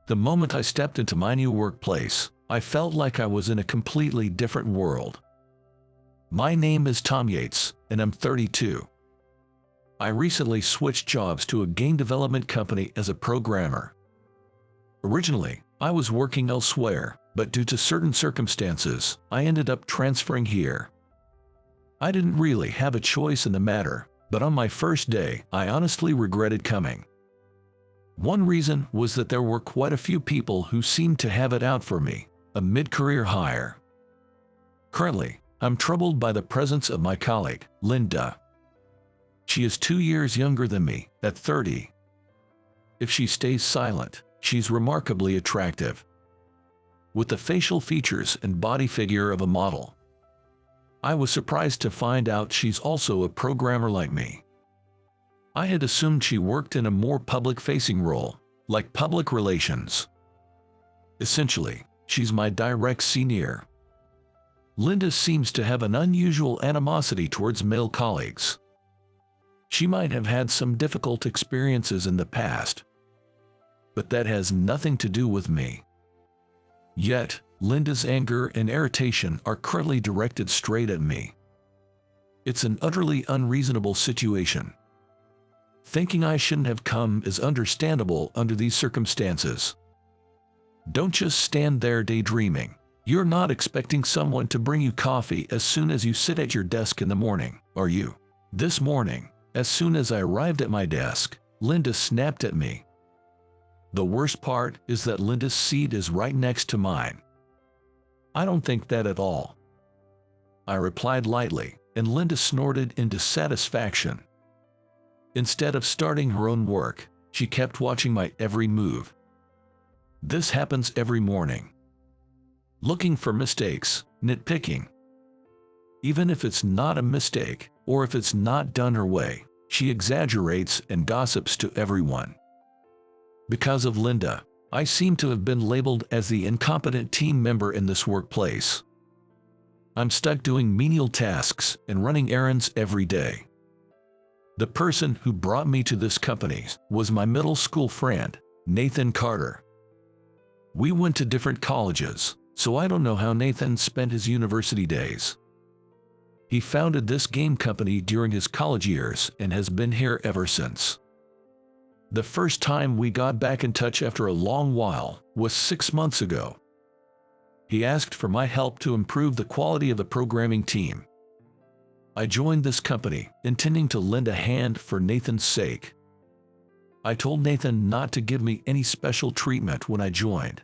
The moment I stepped into my new workplace, I felt like I was in a completely different world. My name is Tom Yates, and I'm 32. I recently switched jobs to a game development company as a programmer. Originally, I was working elsewhere, but due to certain circumstances, I ended up transferring here. I didn't really have a choice in the matter, but on my first day, I honestly regretted coming. One reason was that there were quite a few people who seemed to have it out for me, a mid-career hire. Currently, I'm troubled by the presence of my colleague, Linda. She is 2 years younger than me, at 30. If she stays silent, she's remarkably attractive, with the facial features and body figure of a model. I was surprised to find out she's also a programmer like me. I had assumed she worked in a more public-facing role, like public relations. Essentially, she's my direct senior. Linda seems to have an unusual animosity towards male colleagues. She might have had some difficult experiences in the past, but that has nothing to do with me. Yet, Linda's anger and irritation are currently directed straight at me. It's an utterly unreasonable situation. Thinking I shouldn't have come is understandable under these circumstances. Don't just stand there daydreaming. You're not expecting someone to bring you coffee as soon as you sit at your desk in the morning, are you? This morning, as soon as I arrived at my desk, Linda snapped at me. The worst part is that Linda's seat is right next to mine. I don't think that at all. I replied lightly, and Linda snorted in dissatisfaction. Instead of starting her own work, she kept watching my every move. This happens every morning. Looking for mistakes, nitpicking. Even if it's not a mistake, or if it's not done her way, she exaggerates and gossips to everyone. Because of Linda, I seem to have been labeled as the incompetent team member in this workplace. I'm stuck doing menial tasks and running errands every day. The person who brought me to this company was my middle school friend, Nathan Carter. We went to different colleges, so I don't know how Nathan spent his university days. He founded this game company during his college years and has been here ever since. The first time we got back in touch after a long while was 6 months ago. He asked for my help to improve the quality of the programming team. I joined this company, intending to lend a hand for Nathan's sake. I told Nathan not to give me any special treatment when I joined,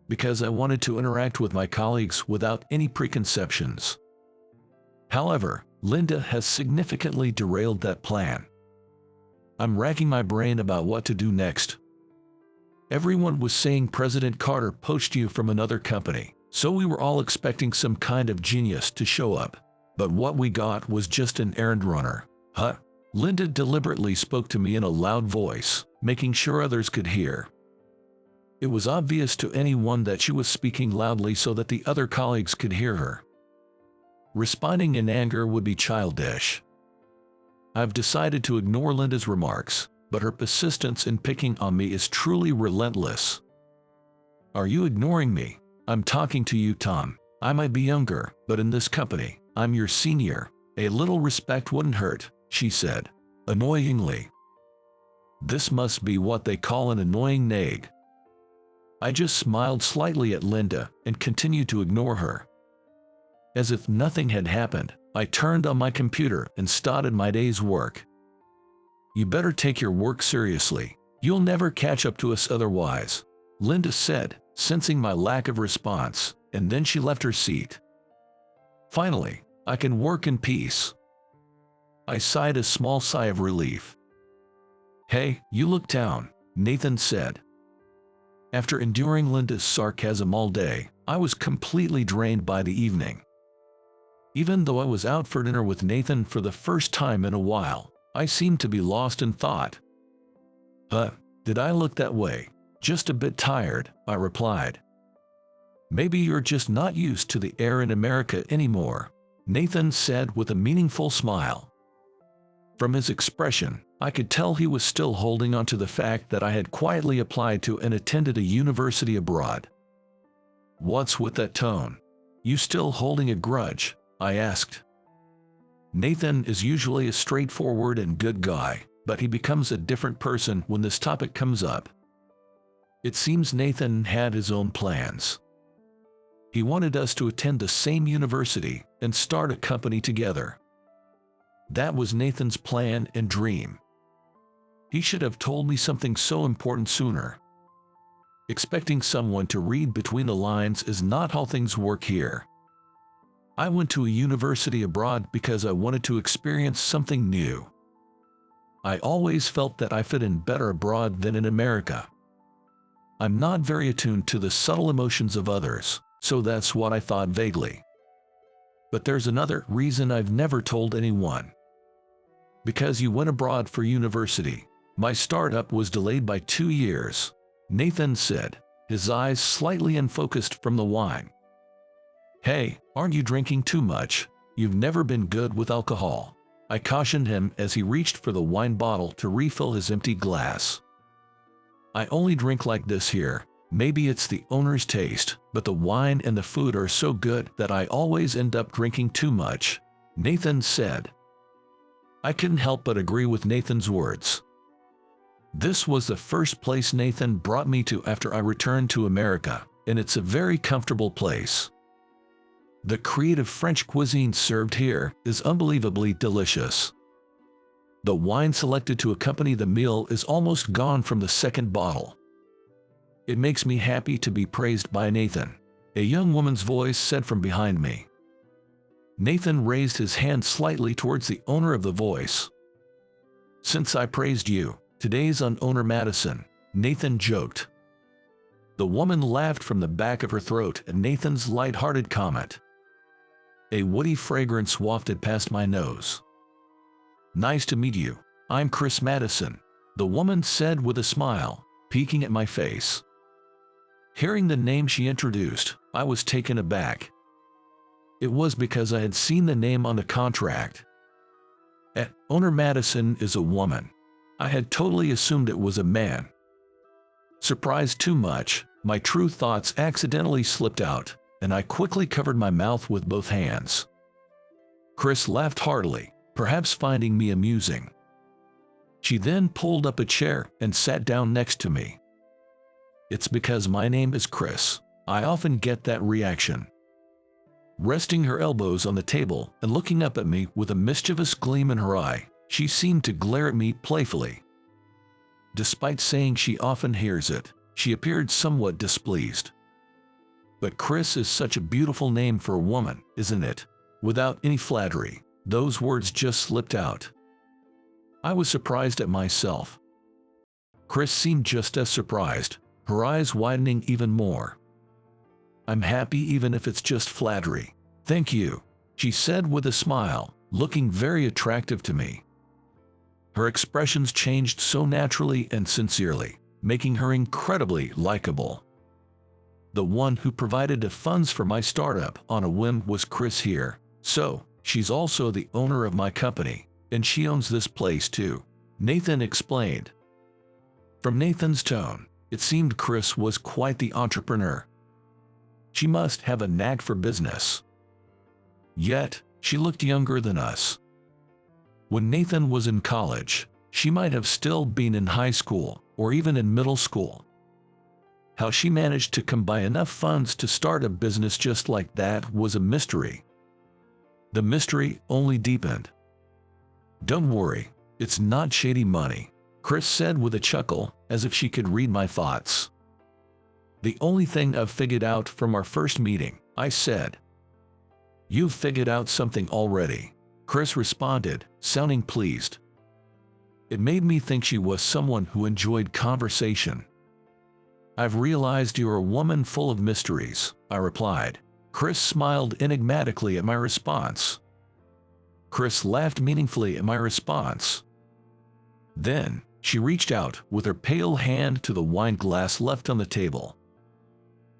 because I wanted to interact with my colleagues without any preconceptions. However, Linda has significantly derailed that plan. I'm racking my brain about what to do next. Everyone was saying President Carter poached you from another company, so we were all expecting some kind of genius to show up. But what we got was just an errand runner. Huh? Linda deliberately spoke to me in a loud voice, making sure others could hear. It was obvious to anyone that she was speaking loudly so that the other colleagues could hear her. Responding in anger would be childish. I've decided to ignore Linda's remarks, but her persistence in picking on me is truly relentless. Are you ignoring me? I'm talking to you, Tom. I might be younger, but in this company, I'm your senior. A little respect wouldn't hurt, she said, annoyingly. This must be what they call an annoying nag. I just smiled slightly at Linda and continued to ignore her. As if nothing had happened, I turned on my computer and started my day's work. You better take your work seriously. You'll never catch up to us otherwise, Linda said, sensing my lack of response, and then she left her seat. Finally, I can work in peace. I sighed a small sigh of relief. Hey, you look down, Nathan said. After enduring Linda's sarcasm all day, I was completely drained by the evening. Even though I was out for dinner with Nathan for the first time in a while, I seemed to be lost in thought. Did I look that way? Just a bit tired, I replied. Maybe you're just not used to the air in America anymore, Nathan said with a meaningful smile. From his expression, I could tell he was still holding on to the fact that I had quietly applied to and attended a university abroad. "What's with that tone? You still holding a grudge?" I asked. Nathan is usually a straightforward and good guy, but he becomes a different person when this topic comes up. It seems Nathan had his own plans. He wanted us to attend the same university and start a company together. That was Nathan's plan and dream. He should have told me something so important sooner. Expecting someone to read between the lines is not how things work here. I went to a university abroad because I wanted to experience something new. I always felt that I fit in better abroad than in America. I'm not very attuned to the subtle emotions of others, so that's what I thought vaguely. But there's another reason I've never told anyone. Because you went abroad for university, my startup was delayed by 2 years, Nathan said, his eyes slightly unfocused from the wine. "Hey, aren't you drinking too much? You've never been good with alcohol," I cautioned him as he reached for the wine bottle to refill his empty glass. "I only drink like this here. Maybe it's the owner's taste, but the wine and the food are so good that I always end up drinking too much," Nathan said. I couldn't help but agree with Nathan's words. This was the first place Nathan brought me to after I returned to America, and it's a very comfortable place. The creative French cuisine served here is unbelievably delicious. The wine selected to accompany the meal is almost gone from the second bottle. "It makes me happy to be praised by Nathan," a young woman's voice said from behind me. Nathan raised his hand slightly towards the owner of the voice. "Since I praised you, today's on owner Madison," Nathan joked. The woman laughed from the back of her throat at Nathan's light-hearted comment. A woody fragrance wafted past my nose. "Nice to meet you. I'm Chris Madison," the woman said with a smile, peeking at my face. Hearing the name she introduced, I was taken aback. It was because I had seen the name on the contract. Owner Madison is a woman. I had totally assumed it was a man. Surprised too much, my true thoughts accidentally slipped out, and I quickly covered my mouth with both hands. Chris laughed heartily, perhaps finding me amusing. She then pulled up a chair and sat down next to me. "It's because my name is Chris. I often get that reaction." Resting her elbows on the table and looking up at me with a mischievous gleam in her eye, she seemed to glare at me playfully. Despite saying she often hears it, she appeared somewhat displeased. "But Chris is such a beautiful name for a woman, isn't it?" Without any flattery, those words just slipped out. I was surprised at myself. Chris seemed just as surprised, her eyes widening even more. "I'm happy even if it's just flattery. Thank you," she said with a smile, looking very attractive to me. Her expressions changed so naturally and sincerely, making her incredibly likable. The one who provided the funds for my startup on a whim was Chris here, so she's also the owner of my company, and she owns this place too, Nathan explained. From Nathan's tone, it seemed Chris was quite the entrepreneur. She must have a knack for business. Yet, she looked younger than us. When Nathan was in college, she might have still been in high school or even in middle school. How she managed to come by enough funds to start a business just like that was a mystery. The mystery only deepened. "Don't worry, it's not shady money," Chris said with a chuckle, as if she could read my thoughts. "The only thing I've figured out from our first meeting," I said. "You've figured out something already," Chris responded, sounding pleased. It made me think she was someone who enjoyed conversation. "I've realized you're a woman full of mysteries," I replied. Chris smiled enigmatically at my response. Chris laughed meaningfully at my response. Then, she reached out with her pale hand to the wine glass left on the table.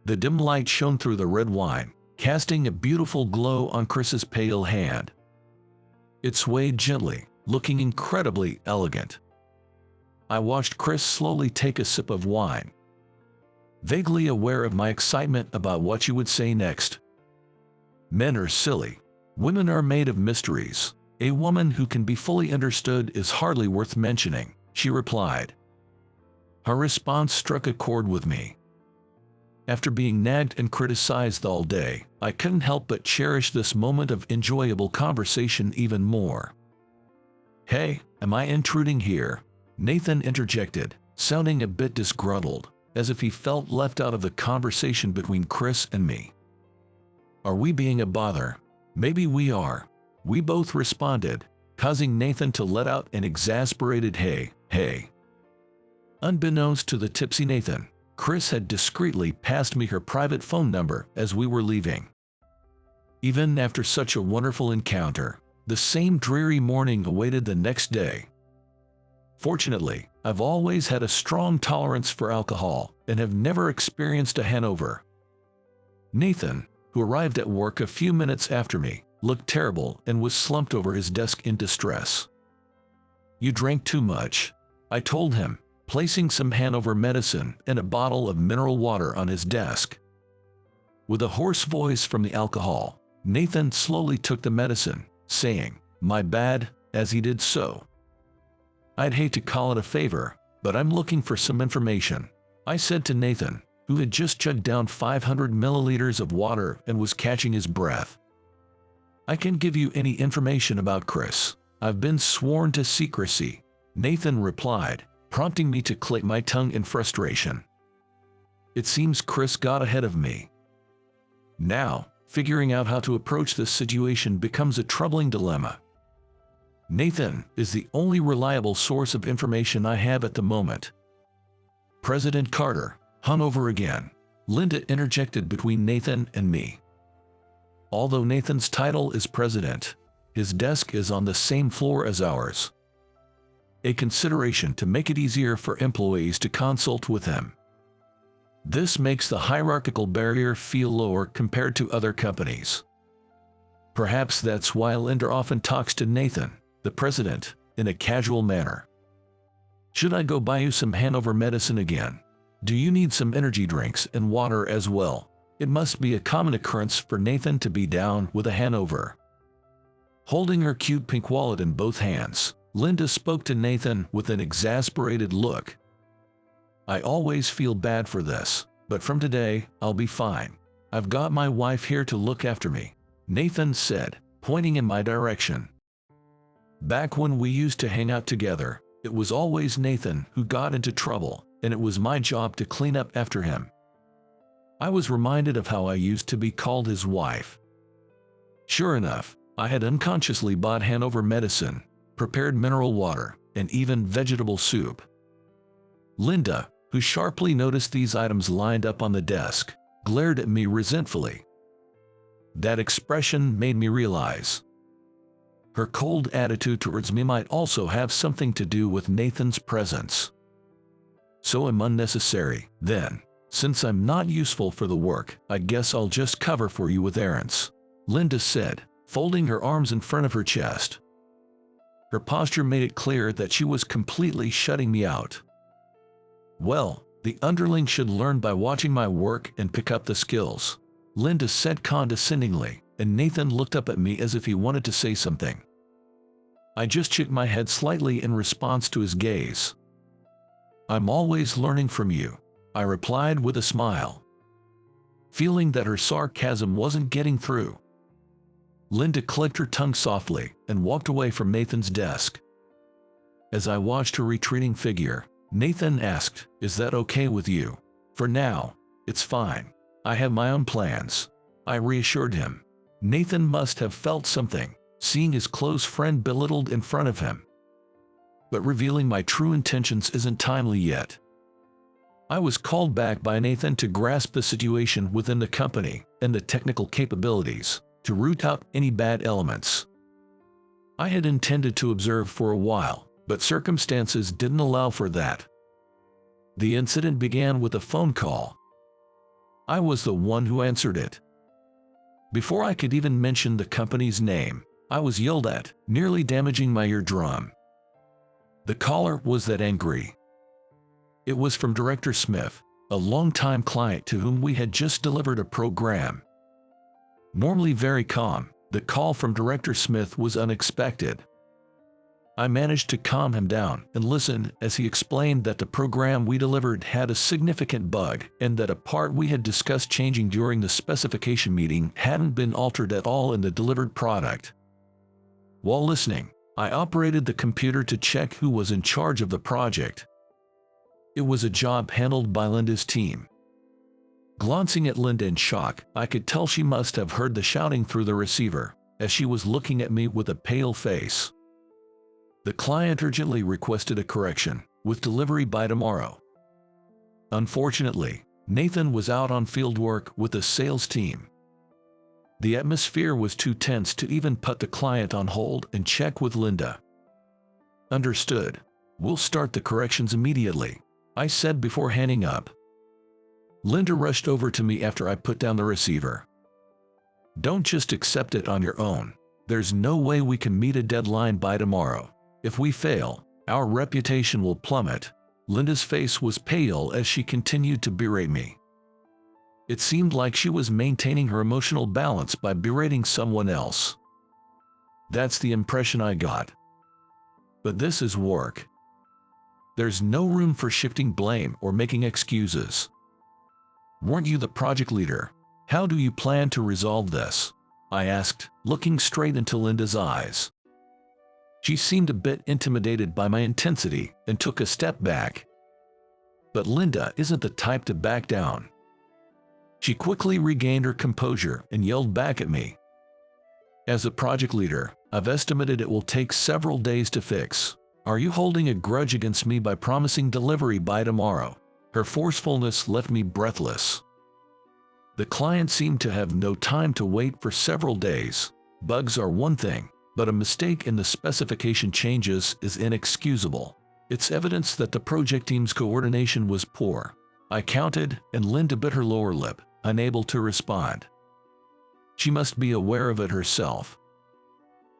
The dim light shone through the red wine, casting a beautiful glow on Chris's pale hand. It swayed gently, looking incredibly elegant. I watched Chris slowly take a sip of wine, vaguely aware of my excitement about what she would say next. Men are silly. Women are made of mysteries. A woman who can be fully understood is hardly worth mentioning, she replied. Her response struck a chord with me. After being nagged and criticized all day, I couldn't help but cherish this moment of enjoyable conversation even more. Hey, am I intruding here? Nathan interjected, sounding a bit disgruntled, as if he felt left out of the conversation between Chris and me. Are we being a bother? Maybe we are. We both responded, causing Nathan to let out an exasperated hey, hey. Unbeknownst to the tipsy Nathan, Chris had discreetly passed me her private phone number as we were leaving. Even after such a wonderful encounter, the same dreary morning awaited the next day. Fortunately, I've always had a strong tolerance for alcohol and have never experienced a hangover. Nathan, who arrived at work a few minutes after me, looked terrible and was slumped over his desk in distress. You drank too much, I told him, placing some hangover medicine and a bottle of mineral water on his desk. With a hoarse voice from the alcohol, Nathan slowly took the medicine, saying, "My bad," as he did so. I'd hate to call it a favor, but I'm looking for some information, I said to Nathan, who had just chugged down 500 milliliters of water and was catching his breath. I can't give you any information about Chris. I've been sworn to secrecy, Nathan replied, prompting me to click my tongue in frustration. It seems Chris got ahead of me. Now, figuring out how to approach this situation becomes a troubling dilemma. Nathan is the only reliable source of information I have at the moment. President Carter, hungover again, Linda interjected between Nathan and me. Although Nathan's title is president, his desk is on the same floor as ours. A consideration to make it easier for employees to consult with him. This makes the hierarchical barrier feel lower compared to other companies. Perhaps that's why Linda often talks to Nathan, the president, in a casual manner. Should I go buy you some hangover medicine again? Do you need some energy drinks and water as well? It must be a common occurrence for Nathan to be down with a hangover. Holding her cute pink wallet in both hands, Linda spoke to Nathan with an exasperated look. I always feel bad for this, but from today, I'll be fine. I've got my wife here to look after me, Nathan said, pointing in my direction. Back when we used to hang out together, it was always Nathan who got into trouble, and it was my job to clean up after him. I was reminded of how I used to be called his wife. Sure enough, I had unconsciously bought hangover medicine, prepared mineral water, and even vegetable soup. Linda, who sharply noticed these items lined up on the desk, glared at me resentfully. That expression made me realize her cold attitude towards me might also have something to do with Nathan's presence. So I'm unnecessary, then. Since I'm not useful for the work, I guess I'll just cover for you with errands, Linda said, folding her arms in front of her chest. Her posture made it clear that she was completely shutting me out. Well, the underling should learn by watching my work and pick up the skills, Linda said condescendingly, and Nathan looked up at me as if he wanted to say something. I just shook my head slightly in response to his gaze. I'm always learning from you, I replied with a smile. Feeling that her sarcasm wasn't getting through, Linda clicked her tongue softly and walked away from Nathan's desk. As I watched her retreating figure, Nathan asked, "Is that okay with you?" "For now, it's fine. I have my own plans," I reassured him. Nathan must have felt something, seeing his close friend belittled in front of him. But revealing my true intentions isn't timely yet. I was called back by Nathan to grasp the situation within the company and the technical capabilities to root out any bad elements. I had intended to observe for a while, but circumstances didn't allow for that. The incident began with a phone call. I was the one who answered it. Before I could even mention the company's name, I was yelled at, nearly damaging my eardrum. The caller was that angry, It was from Director Smith, a longtime client to whom we had just delivered a program. Normally very calm, the call from Director Smith was unexpected. I managed to calm him down and listen as he explained that the program we delivered had a significant bug and that a part we had discussed changing during the specification meeting hadn't been altered at all in the delivered product. While listening, I operated the computer to check who was in charge of the project. It was a job handled by Linda's team. Glancing at Linda in shock, I could tell she must have heard the shouting through the receiver, as she was looking at me with a pale face. The client urgently requested a correction, with delivery by tomorrow. Unfortunately, Nathan was out on field work with the sales team. The atmosphere was too tense to even put the client on hold and check with Linda. Understood. We'll start the corrections immediately, I said before hanging up. Linda rushed over to me after I put down the receiver. Don't just accept it on your own. There's no way we can meet a deadline by tomorrow. If we fail, our reputation will plummet. Linda's face was pale as she continued to berate me. It seemed like she was maintaining her emotional balance by berating someone else. That's the impression I got. But this is work. There's no room for shifting blame or making excuses. Weren't you the project leader? How do you plan to resolve this? I asked, looking straight into Linda's eyes. She seemed a bit intimidated by my intensity and took a step back. But Linda isn't the type to back down. She quickly regained her composure and yelled back at me. As a project leader, I've estimated it will take several days to fix. Are you holding a grudge against me by promising delivery by tomorrow? Her forcefulness left me breathless. The client seemed to have no time to wait for several days. Bugs are one thing, but a mistake in the specification changes is inexcusable. It's evidence that the project team's coordination was poor. I counted, and Linda bit her lower lip, unable to respond. She must be aware of it herself.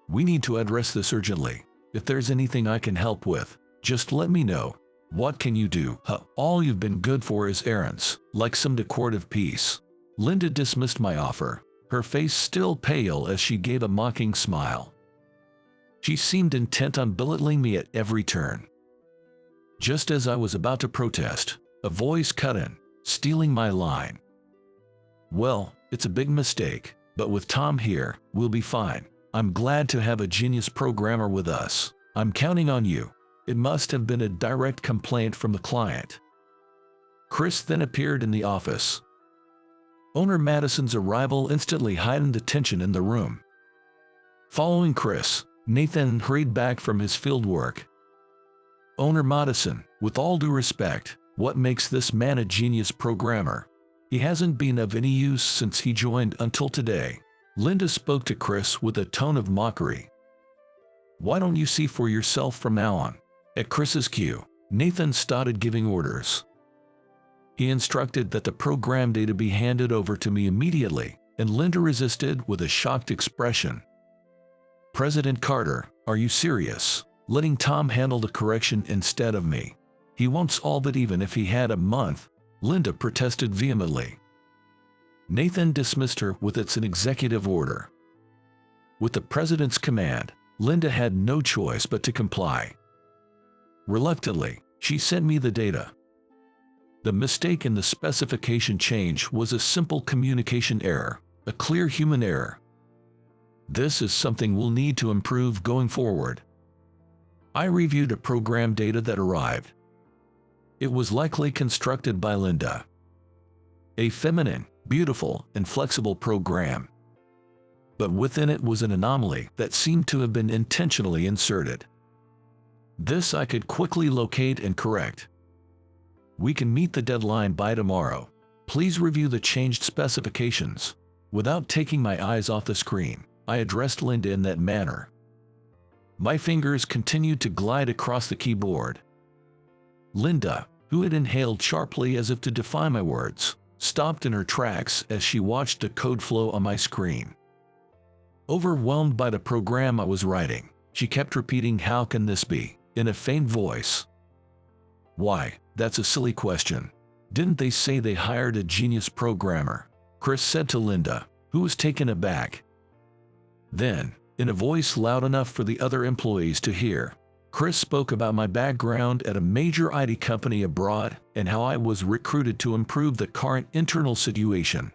We need to address this urgently. If there's anything I can help with, just let me know. What can you do? All you've been good for is errands, like some decorative piece. Linda dismissed my offer, her face still pale as she gave a mocking smile. She seemed intent on belittling me at every turn. Just as I was about to protest, a voice cut in, stealing my line. Well, it's a big mistake, but with Tom here, we'll be fine. I'm glad to have a genius programmer with us. I'm counting on you. It must have been a direct complaint from the client. Chris then appeared in the office. Owner Madison's arrival instantly heightened the tension in the room. Following Chris, Nathan hurried back from his field work. Owner Madison, with all due respect, what makes this man a genius programmer? He hasn't been of any use since he joined until today. Linda spoke to Chris with a tone of mockery. Why don't you see for yourself from now on? At Chris's cue, Nathan started giving orders. He instructed that the program data be handed over to me immediately, and Linda resisted with a shocked expression. President Carter, are you serious? Letting Tom handle the correction instead of me? He won't solve it even if he had a month, Linda protested vehemently. Nathan dismissed her with it's an executive order. With the president's command, Linda had no choice but to comply. Reluctantly, she sent me the data. The mistake in the specification change was a simple communication error, a clear human error. This is something we'll need to improve going forward. I reviewed the program data that arrived. It was likely constructed by Linda. A feminine, beautiful, and flexible program. But within it was an anomaly that seemed to have been intentionally inserted. This I could quickly locate and correct. We can meet the deadline by tomorrow. Please review the changed specifications. Without taking my eyes off the screen, I addressed Linda in that manner. My fingers continued to glide across the keyboard. Linda, who had inhaled sharply as if to defy my words, stopped in her tracks as she watched the code flow on my screen. Overwhelmed by the program I was writing, she kept repeating, "How can this be?" in a faint voice. Why, that's a silly question. Didn't they say they hired a genius programmer? Chris said to Linda, who was taken aback. Then, in a voice loud enough for the other employees to hear, Chris spoke about my background at a major IT company abroad and how I was recruited to improve the current internal situation.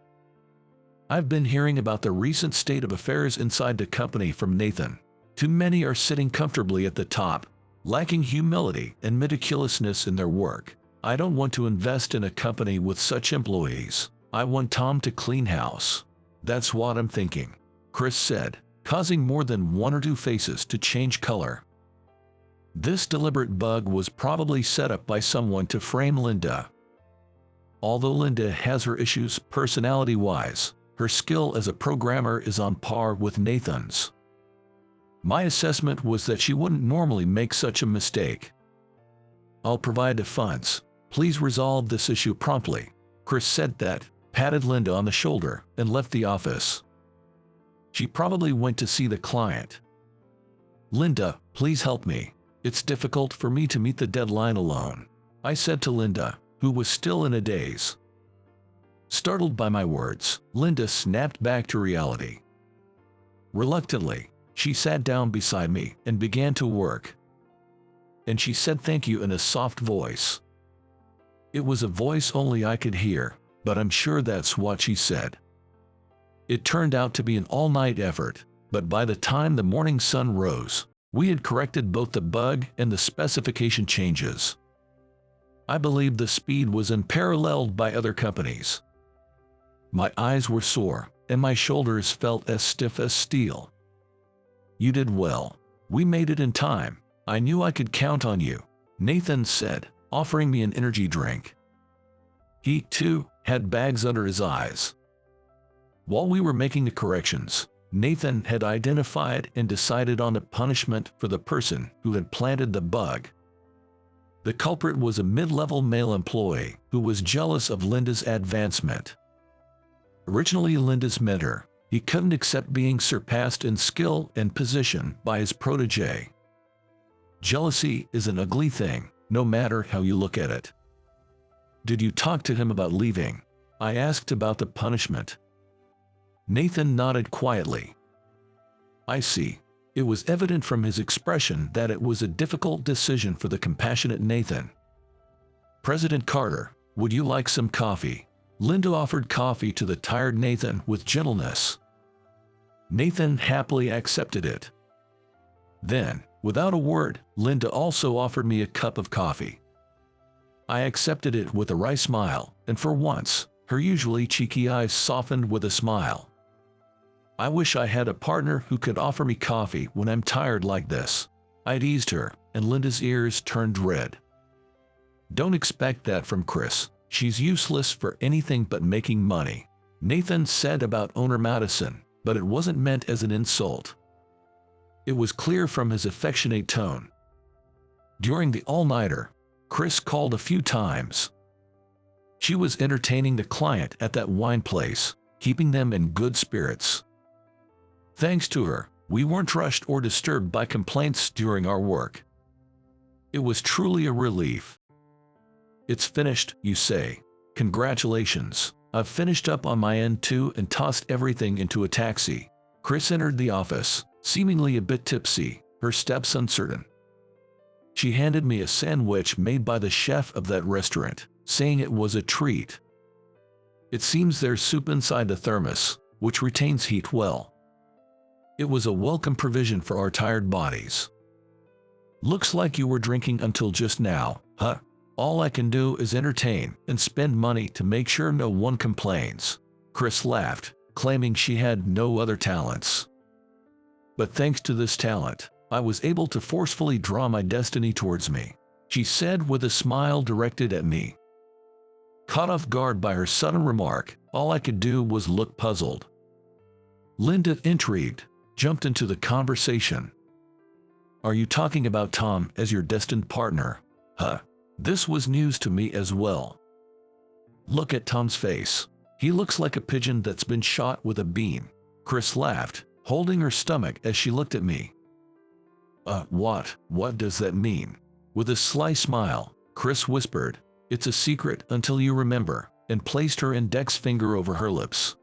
I've been hearing about the recent state of affairs inside the company from Nathan. Too many are sitting comfortably at the top, lacking humility and meticulousness in their work. I don't want to invest in a company with such employees. I want Tom to clean house. That's what I'm thinking, Chris said, causing more than one or two faces to change color. This deliberate bug was probably set up by someone to frame Linda. Although Linda has her issues personality-wise, her skill as a programmer is on par with Nathan's. My assessment was that she wouldn't normally make such a mistake. I'll provide the funds. Please resolve this issue promptly, Chris said that, patted Linda on the shoulder, and left the office. She probably went to see the client. Linda, please help me. It's difficult for me to meet the deadline alone, I said to Linda, who was still in a daze. Startled by my words, Linda snapped back to reality. Reluctantly, she sat down beside me and began to work. And she said thank you in a soft voice. It was a voice only I could hear, but I'm sure that's what she said. It turned out to be an all-night effort, but by the time the morning sun rose, we had corrected both the bug and the specification changes. I believe the speed was unparalleled by other companies. My eyes were sore, and my shoulders felt as stiff as steel. You did well. We made it in time. I knew I could count on you, Nathan said, offering me an energy drink. He, too, had bags under his eyes. While we were making the corrections, Nathan had identified and decided on a punishment for the person who had planted the bug. The culprit was a mid-level male employee who was jealous of Linda's advancement. Originally Linda's mentor, he couldn't accept being surpassed in skill and position by his protege. Jealousy is an ugly thing, no matter how you look at it. Did you talk to him about leaving? I asked about the punishment. Nathan nodded quietly. I see. It was evident from his expression that it was a difficult decision for the compassionate Nathan. President Carter, would you like some coffee? Linda offered coffee to the tired Nathan with gentleness. Nathan happily accepted it. Then, without a word, Linda also offered me a cup of coffee. I accepted it with a wry smile, and for once, her usually cheeky eyes softened with a smile. I wish I had a partner who could offer me coffee when I'm tired like this. I teased her, and Linda's ears turned red. Don't expect that from Chris. She's useless for anything but making money, Nathan said about owner Madison, but it wasn't meant as an insult. It was clear from his affectionate tone. During the all-nighter, Chris called a few times. She was entertaining the client at that wine place, keeping them in good spirits. Thanks to her, we weren't rushed or disturbed by complaints during our work. It was truly a relief. It's finished, you say. Congratulations. I've finished up on my end too and tossed everything into a taxi. Chris entered the office, seemingly a bit tipsy, her steps uncertain. She handed me a sandwich made by the chef of that restaurant, saying it was a treat. It seems there's soup inside the thermos, which retains heat well. It was a welcome provision for our tired bodies. Looks like you were drinking until just now, huh? All I can do is entertain and spend money to make sure no one complains. Chris laughed, claiming she had no other talents. But thanks to this talent, I was able to forcefully draw my destiny towards me, she said with a smile directed at me. Caught off guard by her sudden remark, all I could do was look puzzled. Linda, intrigued, jumped into the conversation. Are you talking about Tom as your destined partner? Huh? This was news to me as well. Look at Tom's face. He looks like a pigeon that's been shot with a beam. Chris laughed, holding her stomach as she looked at me. What does that mean? With a sly smile, Chris whispered, "It's a secret until you remember," and placed her index finger over her lips.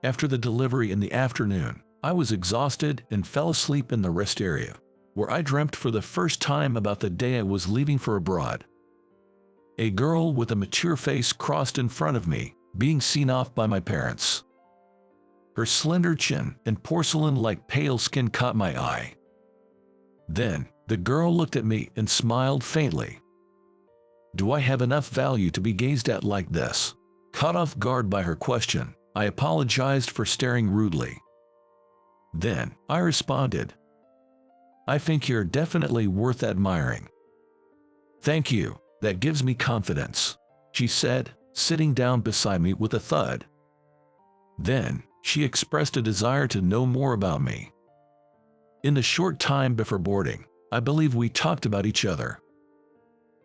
After the delivery in the afternoon, I was exhausted and fell asleep in the rest area, where I dreamt for the first time about the day I was leaving for abroad. A girl with a mature face crossed in front of me, being seen off by my parents. Her slender chin and porcelain-like pale skin caught my eye. Then, the girl looked at me and smiled faintly. Do I have enough value to be gazed at like this? Caught off guard by her question, I apologized for staring rudely. Then, I responded, "I think you're definitely worth admiring." "Thank you, that gives me confidence," she said, sitting down beside me with a thud. Then, she expressed a desire to know more about me. In the short time before boarding, I believe we talked about each other.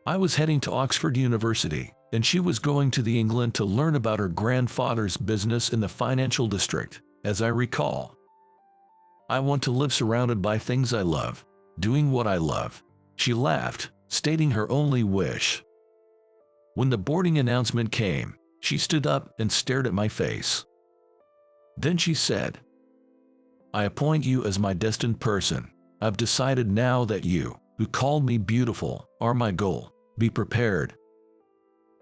I was heading to Oxford University, and she was going to England to learn about her grandfather's business in the financial district, as I recall. "I want to live surrounded by things I love, doing what I love," she laughed, stating her only wish. When the boarding announcement came, she stood up and stared at my face. Then she said, "I appoint you as my destined person. I've decided now that you, who called me beautiful, are my goal. Be prepared."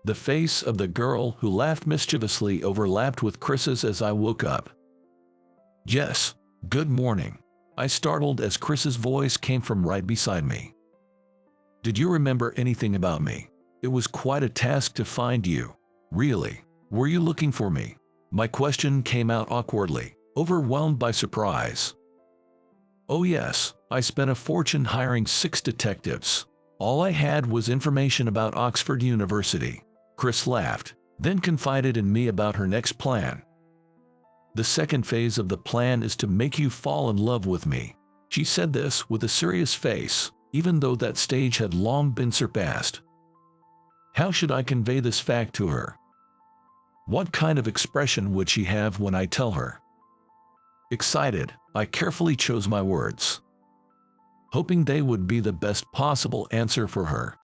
The face of the girl who laughed mischievously overlapped with Chris's as I woke up. "Yes, good morning," I startled as Chris's voice came from right beside me. "Did you remember anything about me? It was quite a task to find you. Really, were you looking for me?" My question came out awkwardly, overwhelmed by surprise. "Oh yes, I spent a fortune hiring 6 detectives. All I had was information about Oxford University." Chris laughed, then confided in me about her next plan. "The second phase of the plan is to make you fall in love with me." She said this with a serious face, even though that stage had long been surpassed. How should I convey this fact to her? What kind of expression would she have when I tell her? Excited, I carefully chose my words, hoping they would be the best possible answer for her.